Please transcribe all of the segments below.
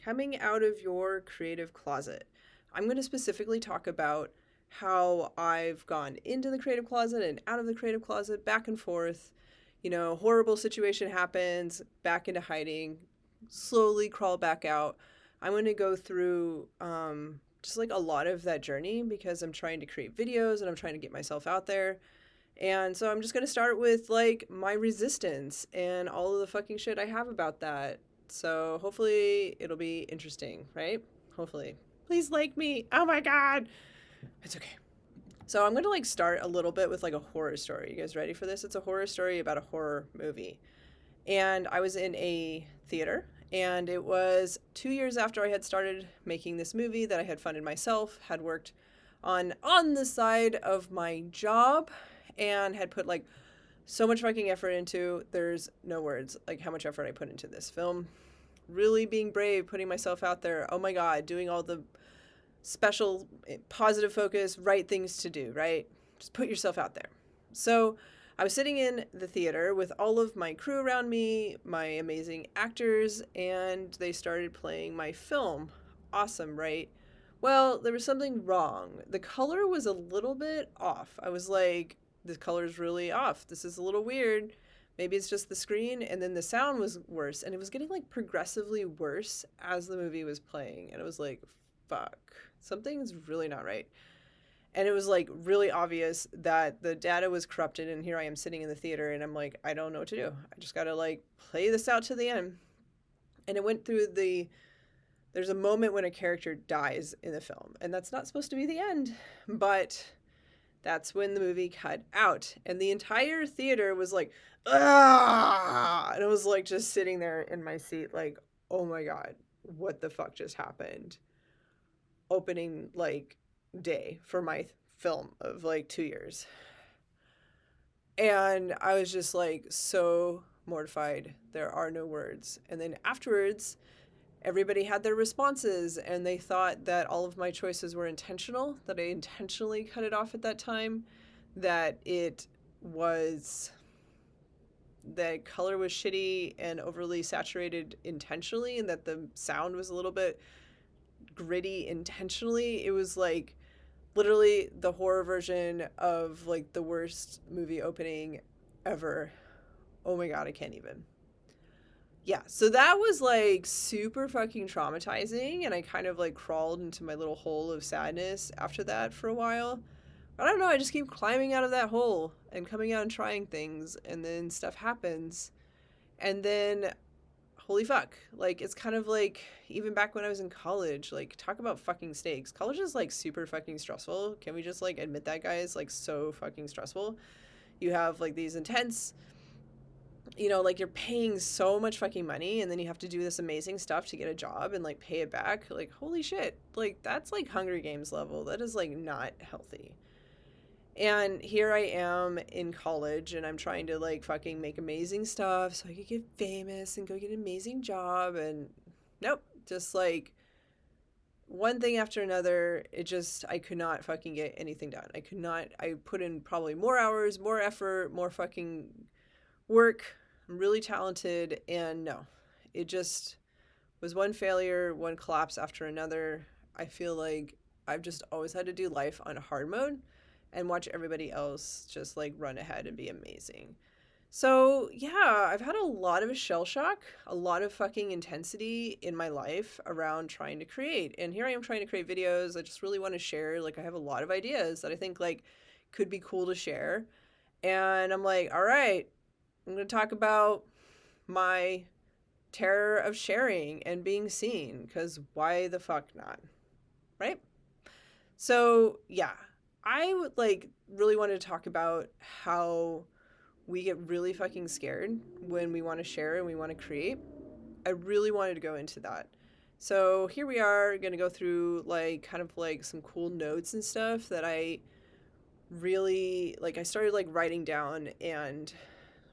coming out of your creative closet. I'm going to specifically talk about how I've gone into the creative closet and out of the creative closet, back and forth. Horrible situation happens, back into hiding, slowly crawl back out. I'm going to go through just like a lot of that journey because I'm trying to create videos and I'm trying to get myself out there. And so I'm just going to start with like my resistance and all of the fucking shit I have about that. So hopefully it'll be interesting, right? Hopefully. Please like me. Oh my God. It's okay. So I'm going to like start a little bit with like a horror story. You guys ready for this? It's a horror story about a horror movie. And I was in a theater, and it was 2 years after I had started making this movie that I had funded myself, had worked on the side of my job, and had put like so much fucking effort into. There's no words like how much effort I put into this film. Really being brave, putting myself out there. Oh my God, doing all the special positive focus, right things to do, right? Just put yourself out there. So I was sitting in the theater with all of my crew around me, my amazing actors, and they started playing my film. Awesome, right? Well, there was something wrong. The color was a little bit off. I was like, this color's really off. This is a little weird. Maybe it's just the screen. And then the sound was worse. And it was getting like progressively worse as the movie was playing. And it was like, fuck, something's really not right. And it was like really obvious that the data was corrupted. And here I am sitting in the theater and I'm like, I don't know what to do. I just got to like play this out to the end. And it went through there's a moment when a character dies in the film. And that's not supposed to be the end. But that's when the movie cut out. And the entire theater was like, ah! And I was like just sitting there in my seat like, oh my God, what the fuck just happened? Opening like day for my film of like 2 years. And I was just like so mortified. There are no words. And then afterwards, everybody had their responses and they thought that all of my choices were intentional, that I intentionally cut it off at that time, that the color was shitty and overly saturated intentionally, and that the sound was a little bit gritty intentionally. It was like literally the horror version of like the worst movie opening ever. Oh my God, I can't even. Yeah, so that was like super fucking traumatizing, and I kind of like crawled into my little hole of sadness after that for a while. I don't know, I just keep climbing out of that hole and coming out and trying things, and then stuff happens. And then holy fuck, like it's kind of like even back when I was in college, like talk about fucking stakes. College is like super fucking stressful. Can we just like admit that, guys? Like so fucking stressful. You have like these intense, like you're paying so much fucking money and then you have to do this amazing stuff to get a job and like pay it back. Like holy shit, like that's like Hunger Games level. That is like not healthy. And here I am in college and I'm trying to like fucking make amazing stuff so I could get famous and go get an amazing job. And nope, just like one thing after another, I could not fucking get anything done. I put in probably more hours, more effort, more fucking work. I'm really talented. And no, it just was one failure, one collapse after another. I feel like I've just always had to do life on hard mode and watch everybody else just like run ahead and be amazing. So, yeah, I've had a lot of shell shock, a lot of fucking intensity in my life around trying to create. And here I am trying to create videos. I just really want to share. Like, I have a lot of ideas that I think like could be cool to share. And I'm like, all right, I'm going to talk about my terror of sharing and being seen, because why the fuck not? Right? So, yeah, I would like really wanted to talk about how we get really fucking scared when we want to share and we want to create. I really wanted to go into that. So here we are going to go through like kind of like some cool notes and stuff that I really like. I started like writing down and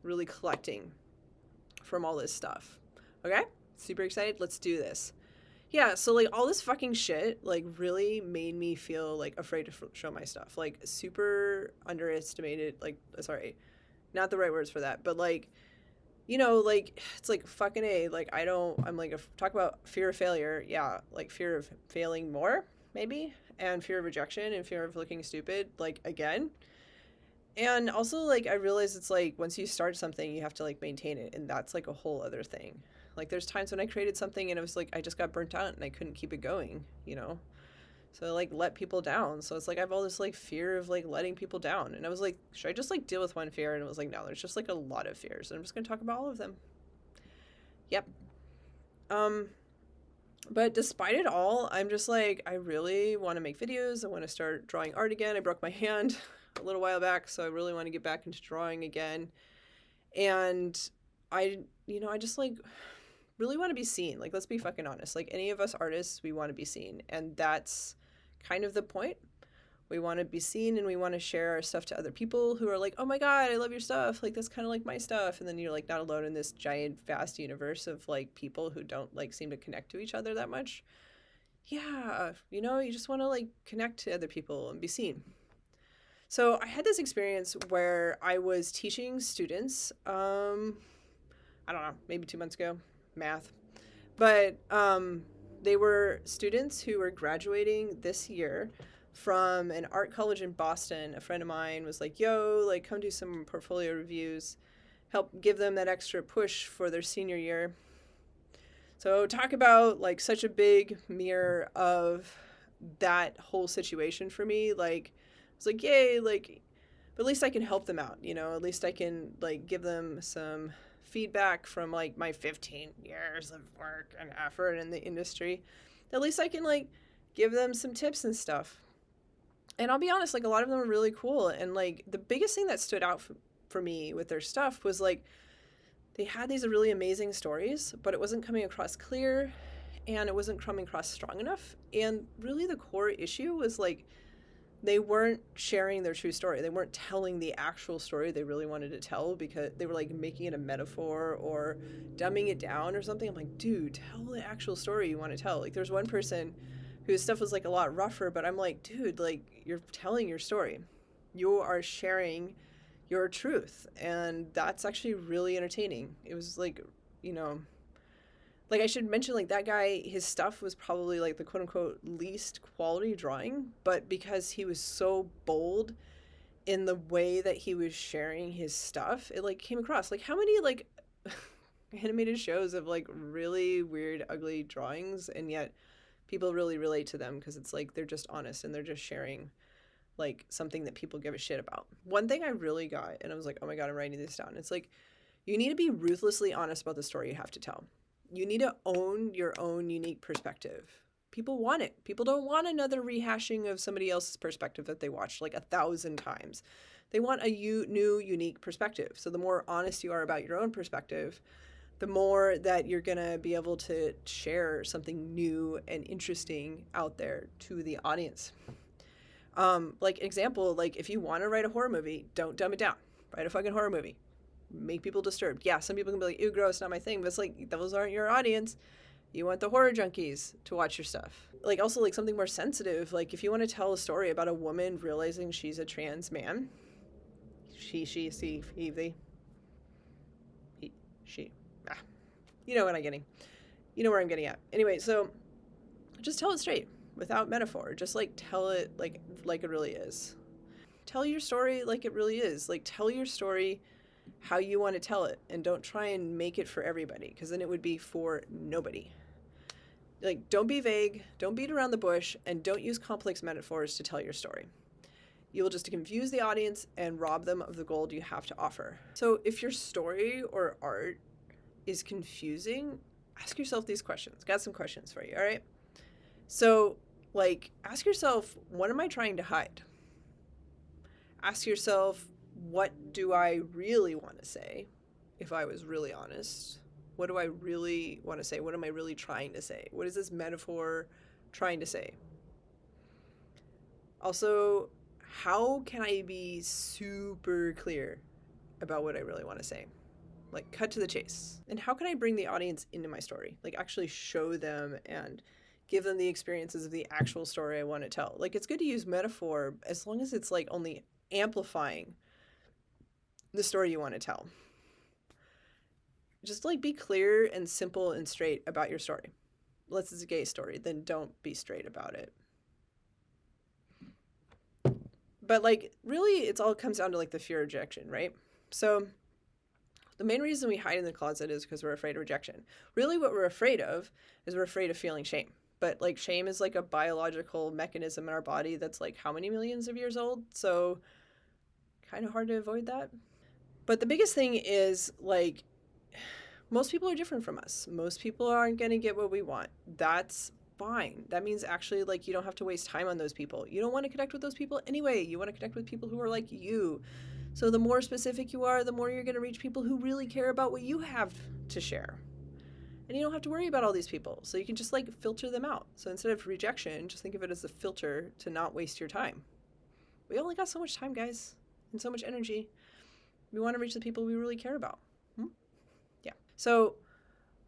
really collecting from all this stuff. Okay? Super excited. Let's do this. Yeah, so like all this fucking shit like really made me feel like afraid to show my stuff. Like super underestimated, like sorry, not the right words for that, but like like it's like fucking A, like I'm like, talk about fear of failure. Yeah, like fear of failing more, maybe, and fear of rejection and fear of looking stupid, like again. And also, like, I realize it's like once you start something, you have to like maintain it, and that's like a whole other thing. Like, there's times when I created something and it was like I just got burnt out and I couldn't keep it going. So I like let people down. So it's like I have all this like fear of like letting people down. And I was like, should I just like deal with one fear? And it was like, no, there's just like a lot of fears. And I'm just gonna talk about all of them. Yep. Um, but despite it all, I'm just like, I really want to make videos. I want to start drawing art again. I broke my hand a little while back, so I really want to get back into drawing again. And I just like really want to be seen. Like, let's be fucking honest. Like, any of us artists, we want to be seen. And that's kind of the point. We want to be seen and we want to share our stuff to other people who are like, oh my God, I love your stuff. Like, that's kind of like my stuff. And then you're like not alone in this giant, vast universe of like people who don't like seem to connect to each other that much. Yeah, you just want to like connect to other people and be seen. So I had this experience where I was teaching students, I don't know, maybe 2 months ago, math. But they were students who were graduating this year from an art college in Boston. A friend of mine was like, yo, like, come do some portfolio reviews, help give them that extra push for their senior year. So talk about like such a big mirror of that whole situation for me. Like, it's like, yay, like, but at least I can help them out, at least I can like give them some feedback from like my 15 years of work and effort in the industry. At least I can like give them some tips and stuff. And I'll be honest, like a lot of them are really cool. And like the biggest thing that stood out for me with their stuff was like they had these really amazing stories, but it wasn't coming across clear and it wasn't coming across strong enough. And really the core issue was like they weren't sharing their true story. They weren't telling the actual story they really wanted to tell because they were like making it a metaphor or dumbing it down or something. I'm like, dude, tell the actual story you want to tell. Like, there's one person whose stuff was like a lot rougher, but I'm like, dude, like, you're telling your story. You are sharing your truth. And that's actually really entertaining. It was like I should mention, like, that guy, his stuff was probably like the quote unquote least quality drawing, but because he was so bold in the way that he was sharing his stuff, it like came across. Like, how many like animated shows of like really weird, ugly drawings, and yet people really relate to them because it's like they're just honest and they're just sharing like something that people give a shit about. One thing I really got, and I was like, oh my God, I'm writing this down. It's like, you need to be ruthlessly honest about the story you have to tell. You need to own your own unique perspective. People want it. People don't want another rehashing of somebody else's perspective that they watched like 1,000 times. They want a new, unique perspective. So the more honest you are about your own perspective, the more that you're going to be able to share something new and interesting out there to the audience. Like, example, like if you want to write a horror movie, don't dumb it down. Write a fucking horror movie. Make people disturbed. Yeah, some people can be like, ew, gross, not my thing. But it's like, those aren't your audience. You want the horror junkies to watch your stuff. Like, also, like, something more sensitive. Like, if you want to tell a story about a woman realizing she's a trans man, she, he, they, he, she, you know what I'm getting. You know where I'm getting at. Anyway, so just tell it straight without metaphor. Just, like, tell it like it really is. Tell your story like it really is. Like, tell your story how you want to tell it, and don't try and make it for everybody, because then it would be for nobody. Like, don't be vague, don't beat around the bush, and don't use complex metaphors to tell your story. You will just confuse the audience and rob them of the gold you have to offer. So if your story or art is confusing, ask yourself these questions. Got some questions for you, all right? So, like, ask yourself, what am I trying to hide? Ask yourself, what do I really want to say? If I was really honest, what do I really want to say? What am I really trying to say? What is this metaphor trying to say? Also, how can I be super clear about what I really want to say? Like, cut to the chase. And how can I bring the audience into my story? Like, actually show them and give them the experiences of the actual story I want to tell. Like, it's good to use metaphor as long as it's like only amplifying the story you want to tell. just like be clear and simple and straight about your story. Unless it's a gay story, then don't be straight about it. But like really it's all comes down to like the fear of rejection, right? So the main reason we hide in the closet is because we're afraid of rejection. Really what we're afraid of is we're afraid of feeling shame. But like shame is like a biological mechanism in our body that's like how many millions of years old? So kind of hard to avoid that. But the biggest thing is like most people are different from us. Most people aren't going to get what we want. That's fine. That means actually like you don't have to waste time on those people. You don't want to connect with those people anyway. You want to connect with people who are like you. So the more specific you are, the more you're going to reach people who really care about what you have to share. And you don't have to worry about all these people. So you can just like filter them out. So instead of rejection, just think of it as a filter to not waste your time. We only got so much time, guys, and so much energy. We want to reach the people we really care about. Yeah. So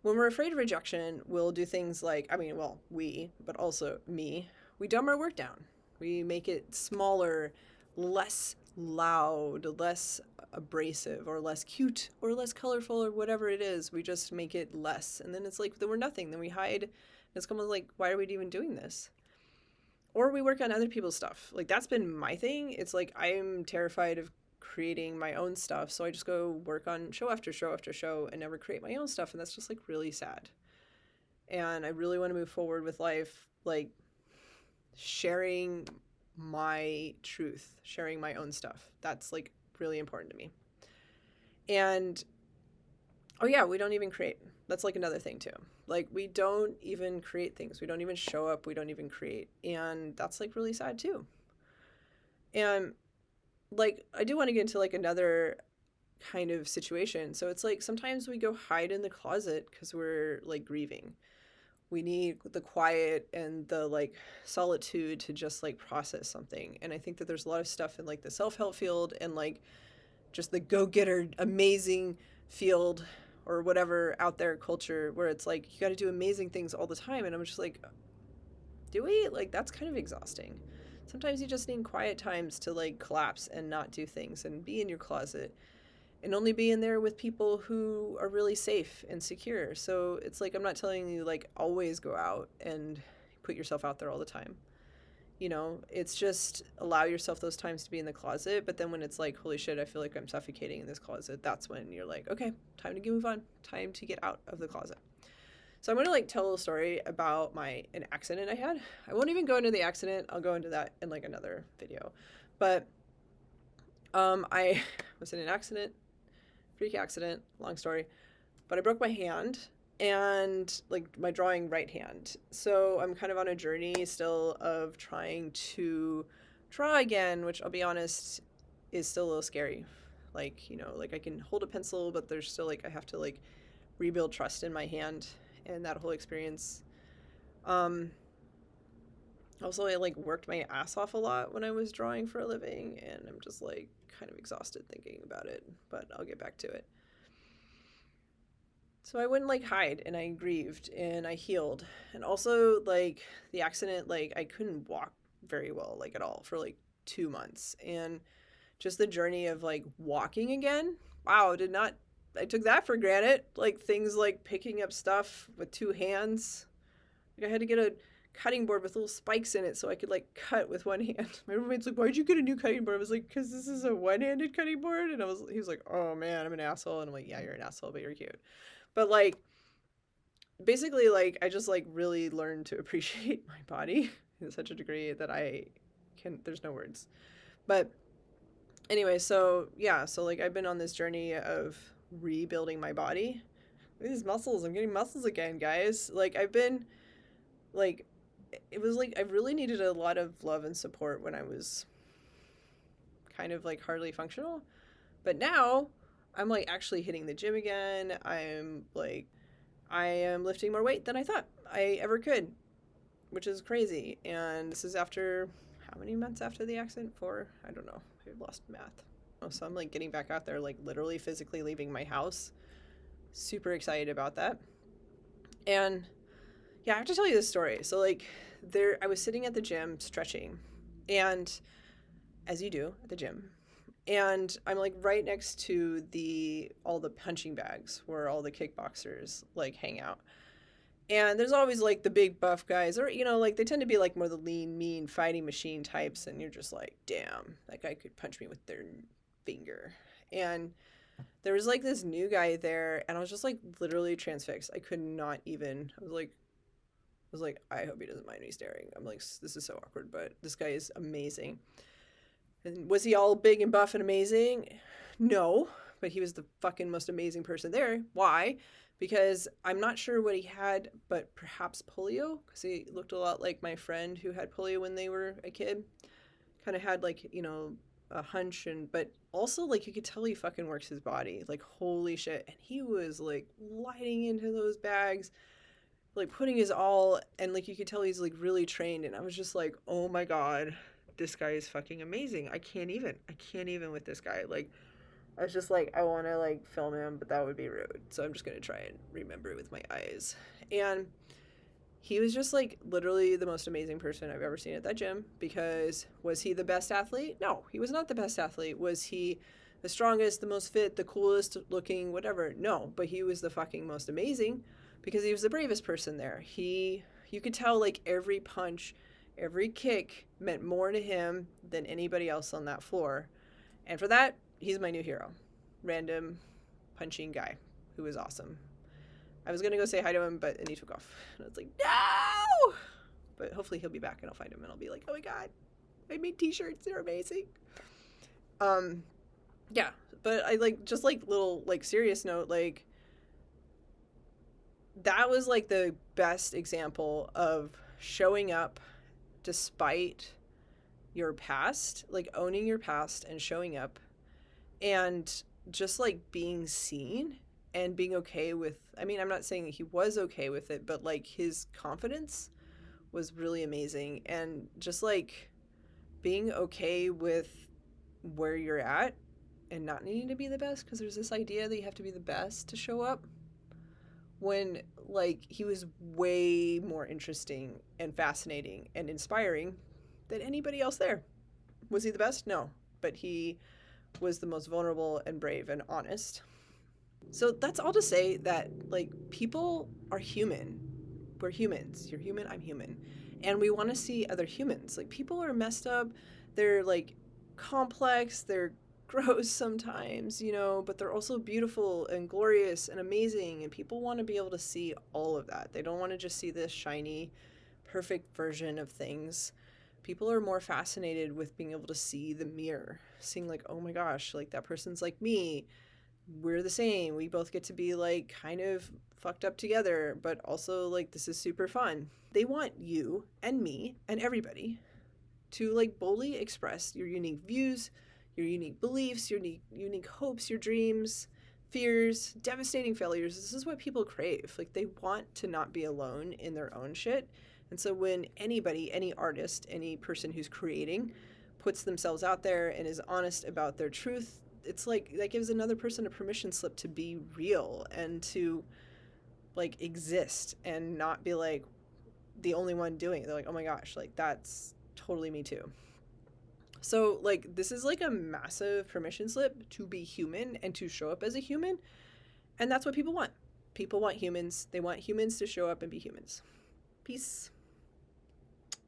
when we're afraid of rejection, we'll do things like, but also me, we dumb our work down. We make it smaller, less loud, less abrasive, or less cute, or less colorful, or whatever it is. We just make it less. And then it's like, then we're nothing. Then we hide. And it's kind of like, why are we even doing this? Or we work on other people's stuff. Like, that's been my thing. It's like, I'm terrified of creating my own stuff, so I just go work on show after show after show and never create my own stuff, and that's just like really sad. And I really want to move forward with life like sharing my truth, sharing my own stuff. That's like really important to me. And oh yeah, we don't even create. That's like another thing too. Like we don't even create things. We don't even show up. We don't even create. And that's like really sad too. And like I do want to get into like another kind of situation. So it's like sometimes we go hide in the closet because we're like grieving. We need the quiet and the like solitude to just like process something. And I think that there's a lot of stuff in like the self-help field and like just the go-getter amazing field or whatever out there culture where it's like you got to do amazing things all the time. And I'm just like, do we? Like that's kind of exhausting. Sometimes you just need quiet times to like collapse and not do things and be in your closet and only be in there with people who are really safe and secure. So it's like, I'm not telling you like always go out and put yourself out there all the time. You know, it's just allow yourself those times to be in the closet. But then when it's like, holy shit, I feel like I'm suffocating in this closet, that's when you're like, okay, time to move on, time to get out of the closet. So I'm going to like tell a story about an accident I had. I won't even go into the accident. I'll go into that in like another video. But I was in an accident, freak accident, long story. But I broke my hand and like my drawing right hand. So I'm kind of on a journey still of trying to draw again, which I'll be honest is still a little scary. Like, you know, like I can hold a pencil, but there's still like I have to like rebuild trust in my hand and that whole experience. Also, I like worked my ass off a lot when I was drawing for a living, and I'm just like kind of exhausted thinking about it, but I'll get back to it. So I wouldn't like hide, and I grieved and I healed. And also like the accident, like I couldn't walk very well, like at all for like 2 months. And just the journey of like walking again. Wow, I took that for granted. Like things like picking up stuff with two hands. Like I had to get a cutting board with little spikes in it so I could like cut with one hand. My roommate's like, "Why'd you get a new cutting board?" I was like, "Cause this is a one-handed cutting board." And he was like, "Oh man, I'm an asshole." And I'm like, "Yeah, you're an asshole, but you're cute." But like, basically, like I just like really learned to appreciate my body in such a degree that there's no words. But anyway, so yeah, so like I've been on this journey of rebuilding my body. These muscles, I'm getting muscles again, guys. Like I've been like it was like I really needed a lot of love and support when I was kind of like hardly functional. But now I'm like actually hitting the gym again. I am lifting more weight than I thought I ever could, which is crazy. And this is after how many months after the accident? 4? I don't know. I lost math. So I'm like getting back out there, like literally physically leaving my house. Super excited about that. And yeah, I have to tell you this story. So like I was sitting at the gym stretching, and as you do at the gym, And I'm like right next to all the punching bags where all the kickboxers like hang out. And there's always like the big buff guys, or like they tend to be like more the lean, mean fighting machine types, and you're just like, damn, that guy could punch me with their finger. And there was like this new guy there, and I was just like literally transfixed. I could not even. I was like, I hope he doesn't mind me staring. I'm like, this is so awkward, but this guy is amazing. And was he all big and buff and amazing? No, but he was the fucking most amazing person there. Why? Because I'm not sure what he had, but perhaps polio, because he looked a lot like my friend who had polio when they were a kid. Kind of had like, a hunch, but also like you could tell he fucking works his body. Like, holy shit. And he was like lighting into those bags, like putting his all, and like you could tell he's like really trained. And I was just like, oh my God, this guy is fucking amazing. I can't even with this guy. Like, I was just like, I want to like film him, but that would be rude. So I'm just going to try and remember it with my eyes. And he was just like literally the most amazing person I've ever seen at that gym. Because was he the best athlete? No, he was not the best athlete. Was he the strongest, the most fit, the coolest looking, whatever? No, but he was the fucking most amazing because he was the bravest person there. You could tell like every punch, every kick meant more to him than anybody else on that floor. And for that, he's my new hero. Random punching guy who was awesome. I was going to go say hi to him, but then he took off. And I was like, no! But hopefully he'll be back and I'll find him and I'll be like, oh my God, I made t-shirts. They're amazing. Yeah, but I like, just like little like serious note, like that was like the best example of showing up despite your past, like owning your past and showing up and just like being seen and being okay with, I mean, I'm not saying he was okay with it, but like his confidence was really amazing. And just like being okay with where you're at and not needing to be the best, because there's this idea that you have to be the best to show up, when like he was way more interesting and fascinating and inspiring than anybody else there. Was he the best? No, but he was the most vulnerable and brave and honest. So that's all to say that like people are human. We're humans. You're human, I'm human. And we want to see other humans. Like, people are messed up. They're like complex, they're gross sometimes, but they're also beautiful and glorious and amazing, and people want to be able to see all of that. They don't want to just see this shiny, perfect version of things. People are more fascinated with being able to see the mirror, seeing like, oh my gosh, like that person's like me. We're the same. We both get to be like kind of fucked up together, but also like this is super fun. They want you and me and everybody to like boldly express your unique views, your unique beliefs, your unique hopes, your dreams, fears, devastating failures. This is what people crave. Like, they want to not be alone in their own shit. And so when anybody, any artist, any person who's creating puts themselves out there and is honest about their truth, it's like that gives another person a permission slip to be real and to like exist and not be like the only one doing it. They're like, oh my gosh, like that's totally me too. So like this is like a massive permission slip to be human and to show up as a human. And that's what people want. People want humans. They want humans to show up and be humans. Peace.